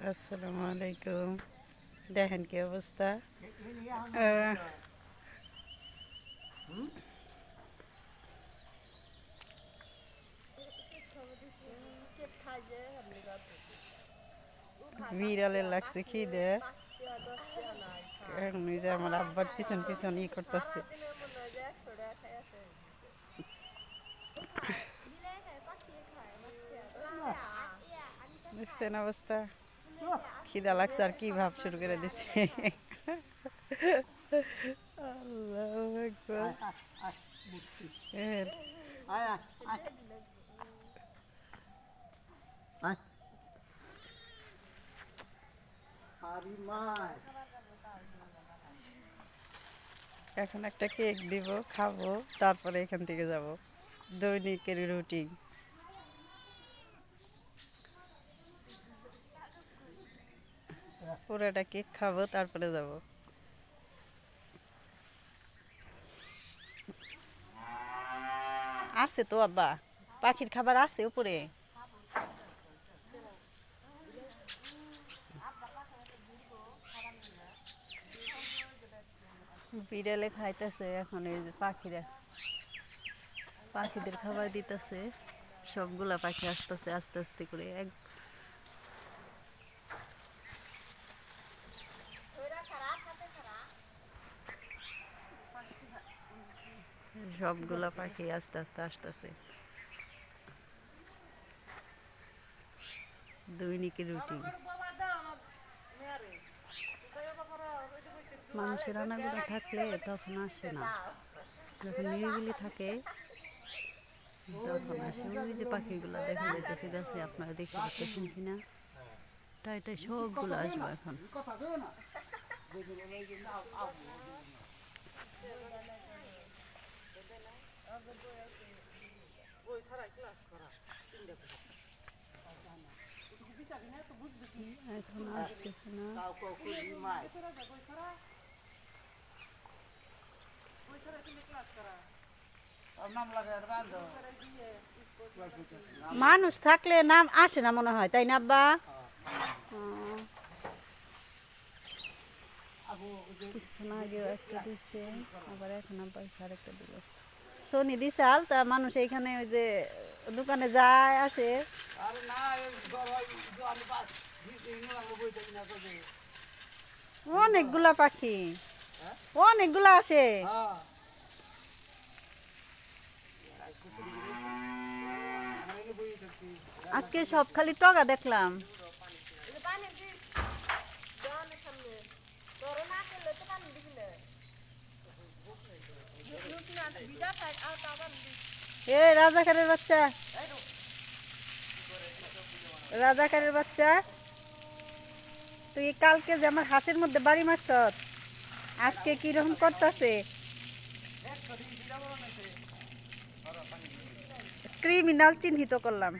আসসালামু আলাইকুম। দেখেন কি অবস্থা। বিড়ালের লাগছে খিদে, এখন ওই যে আমার আব্বার পিছন পিছন ই করতেছে। দেখছেন অবস্থা, খিদা লাগছে আর কি ভাব শুরু করে দিছে। আল্লাহু আকবার। এর এখন একটা কেক দিব, খাবো, তারপরে এখান থেকে যাব। দৈনিকের রুটিন। পুরোটা কেক খাবো, তারপরে যাব। আছে তো আব্বা, পাখির খাবার আছে উপরে। বিড়ালে খাইতেছে, এখন এই যে পাখিরা, পাখিদের খাবার দিতেছে। সবগুলা পাখি আসতেছে আস্তে আস্তে করে। সবগুলা পাখি আস্তে আস্তে আসতেছে। দৈনিকের রুটিন। মানুষের আনাগোনা থাকলে তখন আসে না, যখন নিরিবিলি থাকে তখন আসে। ওই যে পাখিগুলো দেখা যাইতেছে গাছে, আপনারা দেখতে পাচ্ছেন কিনা। টাইটাই সবগুলো আসবে এখন। এখন আসতেছে না। মানুষ থাকলে নাম আসে না মনে হয়, তাই না আব্বা? কিছুক্ষণ আগেও একটা দিচ্ছে, আবার এখন আবার আরেকটা দিল। সোনি দিশাল তা মানুষ এইখানে ওই যে দোকানে যায় আসে। অনেকগুলা পাখি, অনেকগুলা আসে। আজকে সব খালি টগা দেখলাম। এ রাজাকারের বাচ্চা, রাজাকারের বাচ্চা, তুই কালকে যে আমার হাঁসের মধ্যে বাড়ি মারছ, আজকে কিরকম করতেছে। ক্রিমিনাল চিহ্নিত করলাম।